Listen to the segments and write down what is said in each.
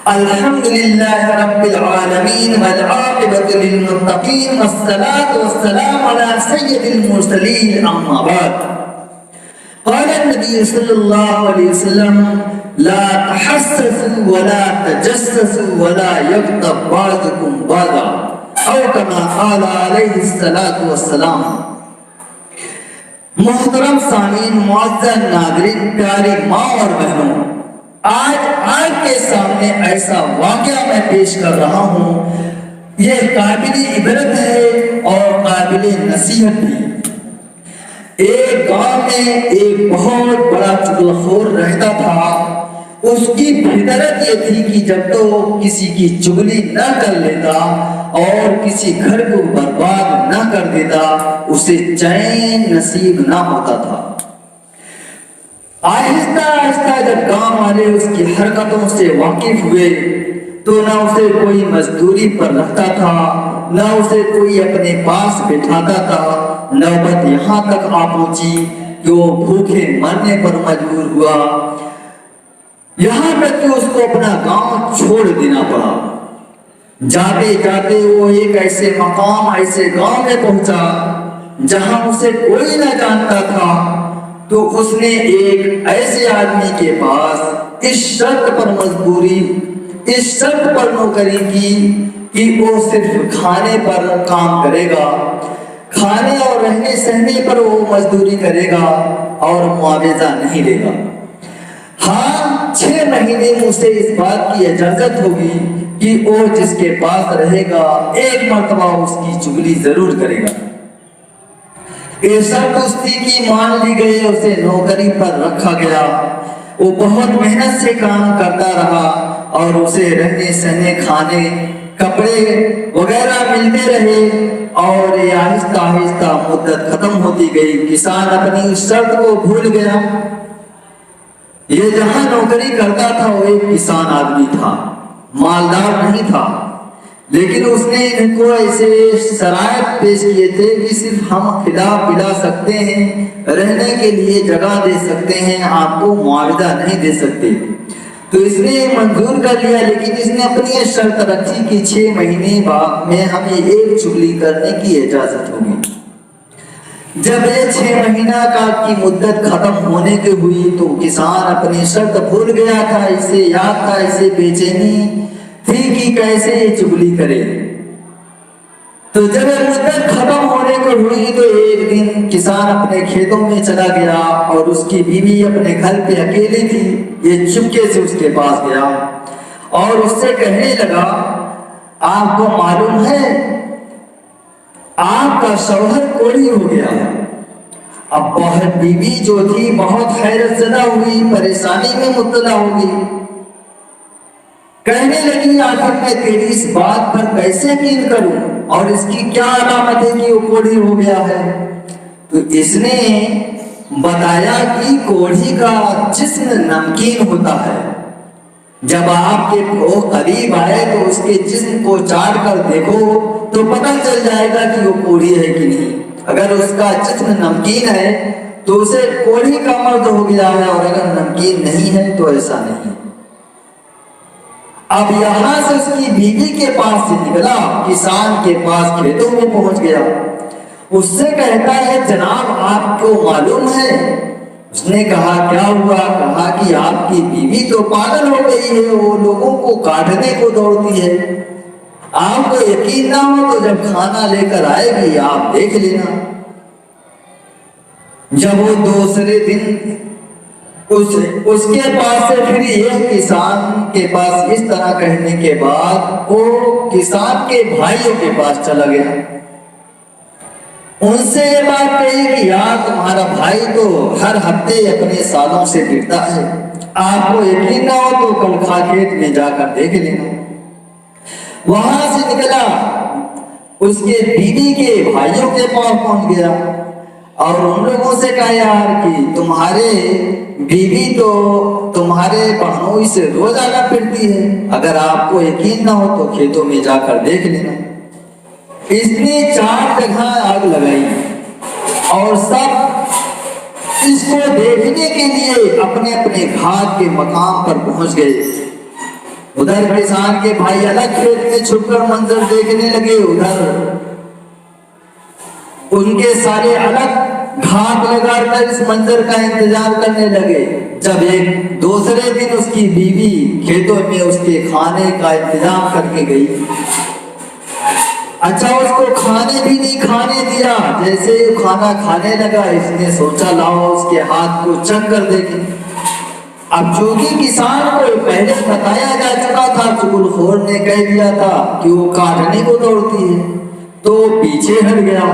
الحمد لله رب العالمين والعاقبة للمتقين والصلاة والسلام على سيد المرسلين أما بعد. قال النبي صلى الله عليه وسلم: لا تحسسوا ولا تجسسوا ولا يغتب بعضكم بعضا، أو كما قال عليه الصلاة والسلام. محترم سامعین، معزز ناظرین، پیاری ماں اور بہنوں، آج آپ کے سامنے ایسا واقعہ میں پیش کر رہا ہوں، یہ قابل عبرت ہے اور قابل نصیحت بھی۔ ایک گاؤں میں ایک بہت بڑا چغلخور رہتا تھا۔ اس کی فطرت یہ تھی کہ جب تو کسی کی چغلی نہ کر لیتا اور کسی گھر کو برباد نہ کر دیتا، اسے چین نصیب نہ ہوتا تھا۔ آہستہ آہستہ جب گاؤں والے اس کی حرکتوں سے واقف ہوئے تو نہ اسے کوئی مزدوری پر رکھتا تھا، نہ اسے کوئی اپنے پاس بٹھاتا تھا۔ نوبت یہاں تک آ پہنچی کہ وہ بھوکے مرنے پر مجبور ہوا، یہاں تک کہ اس کو اپنا گاؤں چھوڑ دینا پڑا۔ جاتے جاتے وہ ایک ایسے مقام، ایسے گاؤں میں پہنچا جہاں اسے کوئی نہ جانتا تھا۔ تو اس نے ایک ایسے آدمی کے پاس اس شرط پر مجبوری، اس شرط پر نوکری کی کہ وہ صرف کھانے پر کام کرے گا، کھانے اور رہنے سہنے پر وہ مزدوری کرے گا اور معاوضہ نہیں لے گا۔ ہاں، 6 مہینے اسے اس بات کی اجازت ہوگی کہ وہ جس کے پاس رہے گا ایک مرتبہ اس کی چغلی ضرور کرے گا۔ یہ شرط اس کی مان لی گئی، اسے نوکری پر رکھا گیا۔ وہ بہت محنت سے کام کرتا رہا اور اسے رہنے سہنے، کھانے، کپڑے وغیرہ ملتے رہے، اور یہ آہستہ آہستہ مدت ختم ہوتی گئی۔ کسان اپنی اس شرط کو بھول گیا۔ یہ جہاں نوکری کرتا تھا وہ ایک کسان آدمی تھا، مالدار نہیں تھا، لیکن اس نے ان کو ایسے شرائط پیش کیے تھے کہ صرف ہم کھلا پلا سکتے ہیں، رہنے کے لیے جگہ دے سکتے ہیں، آپ کو معاوضہ نہیں دے سکتے۔ تو اس نے منظور کر لیا، لیکن اس نے اپنی شرط رکھی کہ 6 مہینے بعد میں ہمیں ایک چغلی کرنے کی اجازت ہوگی۔ جب یہ 6 مہینہ کی مدت ختم ہونے کی ہوئی تو کسان اپنی شرط بھول گیا تھا۔ اسے یاد تھا، اسے بے چینی تھی کہ کیسے یہ چغلی کرے۔ تو جب یہ مدت ختم ہونے کو ہوئی تو ایک دن کسان اپنے کھیتوں میں چلا گیا اور اس کی بیوی اپنے گھر پہ اکیلی تھی۔ یہ چپکے سے اس کے پاس گیا اور اس سے کہنے لگا: آپ کو معلوم ہے آپ کا شوہر کوڑھی ہو گیا ہے۔ اب بہت بیوی جو تھی بہت حیرت زدہ ہوئی، پریشانی میں مبتلا ہوگی، کہنے لگی: آخر میں تیری اس بات پر کیسے یقین کروں، اور اس کی کیا علامت ہے کہ وہ کوڑھی ہو گیا ہے؟ تو اس نے بتایا کہ کوڑھی کا جسم نمکین ہوتا ہے، جب آپ کے قریب آئے تو اس کے جسم کو چاٹ کر دیکھو تو پتہ چل جائے گا کہ وہ کوڑھی ہے کہ نہیں۔ اگر اس کا جسم نمکین ہے تو اسے کوڑھی کا مرض ہو گیا ہے، اور اگر نمکین نہیں ہے تو ایسا نہیں۔ اب یہاں سے اس کی بیوی کے پاس سے نکلا، کسان کے پاس کھیتوں میں پہنچ گیا۔ اس سے کہتا ہے: جناب آپ کو معلوم ہے؟ اس نے کہا: کیا ہوا؟ کہا کہ آپ کی بیوی تو پاگل ہو گئی ہے، وہ لوگوں کو کاٹنے کو دوڑتی ہے۔ آپ کو یقین نہ ہو تو جب کھانا لے کر آئے گی آپ دیکھ لینا۔ جب وہ دوسرے دن اس کے پاس سے پھر یہ کسان کے پاس اس طرح کہنے کے بعد وہ کسان کے بھائیوں کے پاس چلا گیا، ان سے یہ بات کہی کہ یار تمہارا بھائی تو ہر ہفتے اپنے سالوں سے پٹتا ہے، آپ کو یقین نہ ہو تو کل کھا کھیت میں جا کر دیکھ لینا۔ وہاں سے نکلا، اس کے بیوی کے بھائیوں کے پاس پہنچ گیا اور ان لوگوں سے کہا: یار کہ تمہارے بیوی تو تمہارے بہنوئی سے روزانہ پٹتی ہے، اگر آپ کو یقین نہ ہو تو کھیتوں میں جا کر دیکھ لینا۔ اس نے 4 جگہ آگ لگائی اور سب اس کو دیکھنے کے لیے اپنے اپنے گھاٹ کے مقام پر پہنچ گئے۔ ادھر کسان کے بھائی الگ کھیت میں چھپ کر منظر دیکھنے لگے، ادھر ان کے سارے الگ گھاٹ لگا کر اس منظر کا انتظار کرنے لگے۔ جب ایک دوسرے دن اس کی بیوی کھیتوں میں اس کے کھانے کا انتظام کر کے گئی، اچھا اس کو کھانے بھی نہیں کھانے دیا۔ جیسے وہ کھانا کھانے لگا، اس نے سوچا لاؤ اس کے ہاتھ کو چکھ کر دیکھیں۔ اب چونکہ کسان کو پہلے بتایا جا چکا تھا، چغل خور نے کہہ دیا تھا کہ وہ کاٹنے کو دوڑتی ہے، تو وہ پیچھے ہٹ گیا۔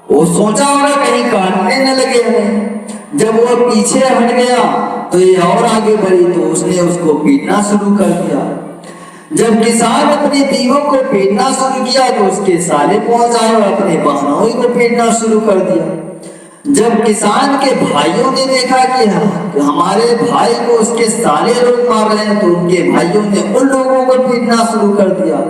وہ سوچا ہوگا کہیں کاٹنے نہ لگے ہمیں۔ جب وہ پیچھے ہٹ گیا تو یہ اور آگے بڑھی تو اس نے اس کو پیٹنا شروع کر دیا۔ جب کسان اپنی بیووں کو پیٹنا شروع کیا تو اس کے سالے پہنچائے اور اپنے بہنوں کو پیٹنا شروع کر دیا۔ جب کسان کے بھائیوں نے دیکھا کہ ہمارے بھائی کو اس کے سالے لوگ مار رہے ہیں تو ان کے بھائیوں نے ان لوگوں کو پیٹنا شروع کر دیا۔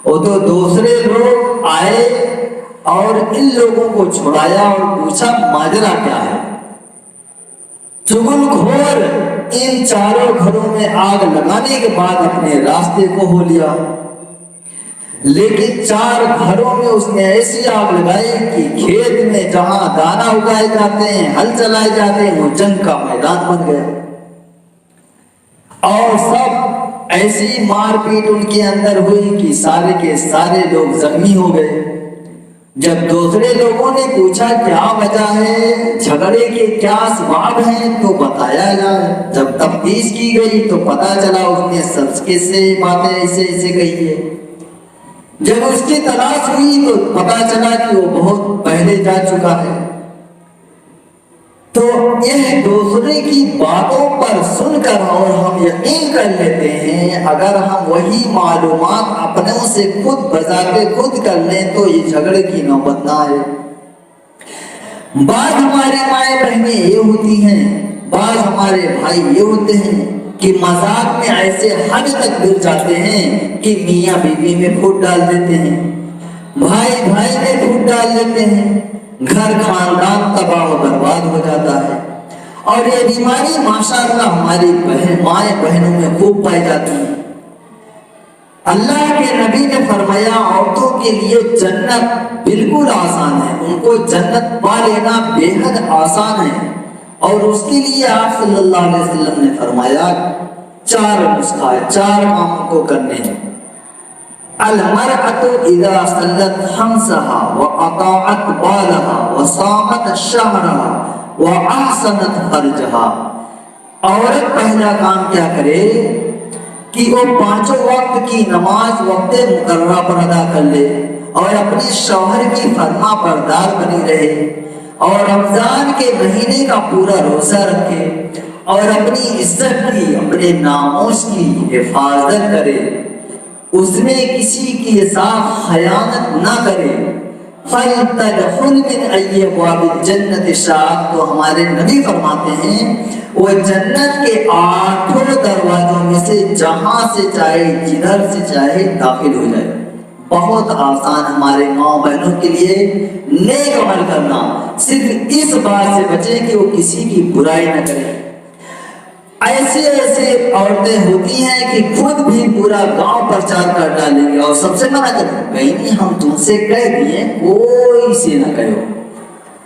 وہ تو دوسرے لوگ آئے اور ان لوگوں کو چھڑایا اور پوچھا ماجرا کیا ہے۔ چغل خور ان چاروں گھروں میں آگ لگانے کے بعد اپنے راستے کو ہو لیا، لیکن 4 گھروں میں اس نے ایسی آگ لگائی کہ کھیت میں جہاں دانا اگائے جاتے ہیں، ہل چلائے جاتے ہیں، وہ جنگ کا میدان بن گیا۔ اور سب ایسی مار پیٹ ان کے اندر ہوئی کہ سارے کے سارے لوگ زخمی ہو گئے۔ جب دوسرے لوگوں نے پوچھا کیا وجہ ہے، جھگڑے کے کیا اسباب ہیں، تو بتایا جائے۔ جب تفتیش کی گئی تو پتا چلا اس نے سب کے سے باتیں ایسے ایسے کہی ہے۔ جب اس کی تلاش ہوئی تو پتا چلا کہ وہ بہت پہلے جا چکا ہے۔ تو یہ دوسرے کی باتوں پر سن کر اور ہم یقین کر لیتے ہیں، اگر ہم وہی معلومات اپنوں سے خود بذات خود کر لیں تو یہ جھگڑے کی نوبت نہ آئے۔ بعض ہماری مائیں بہنیں یہ ہوتی ہیں، بعض ہمارے بھائی یہ ہوتے ہیں کہ مذاق میں ایسے حد تک گر جاتے ہیں کہ میاں بیوی میں پھوٹ ڈال دیتے ہیں، بھائی بھائی میں پھوٹ ڈال دیتے ہیں، گھر خاندان تباہ و برباد ہو جاتا ہے۔ اور یہ بیماری ماشاءاللہ ہماری مائیں بہنوں میں خوب پائی جاتی ہے۔ اللہ کے نبی نے فرمایا عورتوں کے لیے جنت بالکل آسان ہے، ان کو جنت پا لینا بے حد آسان ہے، اور اس کے لیے آپ صلی اللہ علیہ وسلم نے فرمایا 4 نسخہ، 4 کاموں کو کرنے ہیں۔ المرأة اذا صلت خمسها واطاعت بالها وصامت شهرها واحسنت فرجها، عورت پہلا کام کیا کرے کہ وہ 5 وقت کی نماز وقت مقررہ پر ادا کر لے اور اپنے شوہر کی فرما بردار بنی رہے، اور رمضان کے مہینے کا پورا روزہ رکھے، اور اپنی عزت کی، اپنے ناموس کی حفاظت کرے، اس میں کسی کے ساتھ خیانت نہ کرے۔ فَلْتَدْخُلْ مِنْ أَيِّ أَبْوَابِ الْجَنَّةِ شَاءَتْ، تو ہمارے نبی فرماتے ہیں وہ جنت کے 8 دروازوں میں سے جہاں سے چاہے، جدھر سے چاہے داخل ہو جائے۔ بہت آسان ہمارے ماں بہنوں کے لیے نیک عمل کرنا، صرف اس بات سے بچیں کہ وہ کسی کی برائی نہ کریں۔ ایسے عورتیں ہوتی ہیں کہ خود بھی پورا گاؤں پرچار کر ڈالیں گے اور سب سے منع کریں گے، نہیں ہم تم سے کہہ دیے کوئی سے نہ کہو،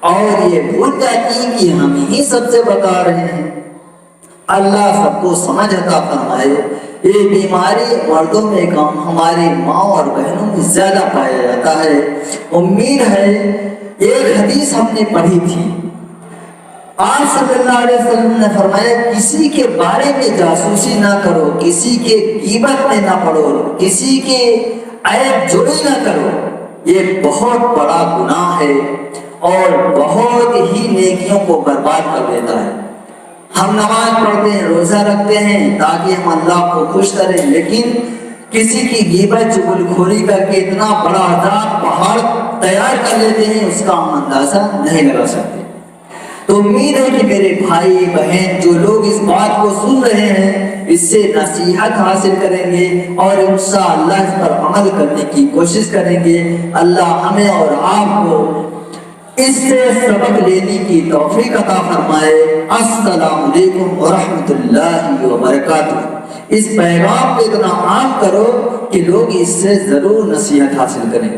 اور یہ بھول جاتی ہیں کہ ہم ہی سب سے بتا رہے ہیں۔ اللہ سب کو سمجھ عطا فرمائے۔ یہ بیماری مردوں میں کم، ہماری ماں اور بہنوں میں زیادہ پایا جاتا ہے۔ امید ہے ایک حدیث ہم نے پڑھی تھی، آپ صلی اللہ علیہ وسلم نے فرمایا کسی کے بارے میں جاسوسی نہ کرو، کسی کے غیبت میں نہ پڑو، کسی کے عیب جوئی نہ کرو، یہ بہت بڑا گناہ ہے اور بہت ہی نیکیوں کو برباد کر دیتا ہے۔ ہم نماز پڑھتے ہیں، روزہ رکھتے ہیں تاکہ ہم اللہ کو خوش کریں، لیکن کسی کی غیبت چغل خوری کر کے اتنا بڑا عذاب پہاڑ تیار کر لیتے ہیں، اس کا ہم اندازہ نہیں لگا سکتے۔ تو امید ہے کہ میرے بھائی بہن جو لوگ اس بات کو سن رہے ہیں اس سے نصیحت حاصل کریں گے اور انشاءاللہ اس پر عمل کرنے کی کوشش کریں گے۔ اللہ ہمیں اور آپ کو اس سے سبق لینے کی توفیق عطا فرمائے۔ السلام علیکم ورحمۃ اللہ وبرکاتہ۔ اس پیغام کو اتنا عام کرو کہ لوگ اس سے ضرور نصیحت حاصل کریں.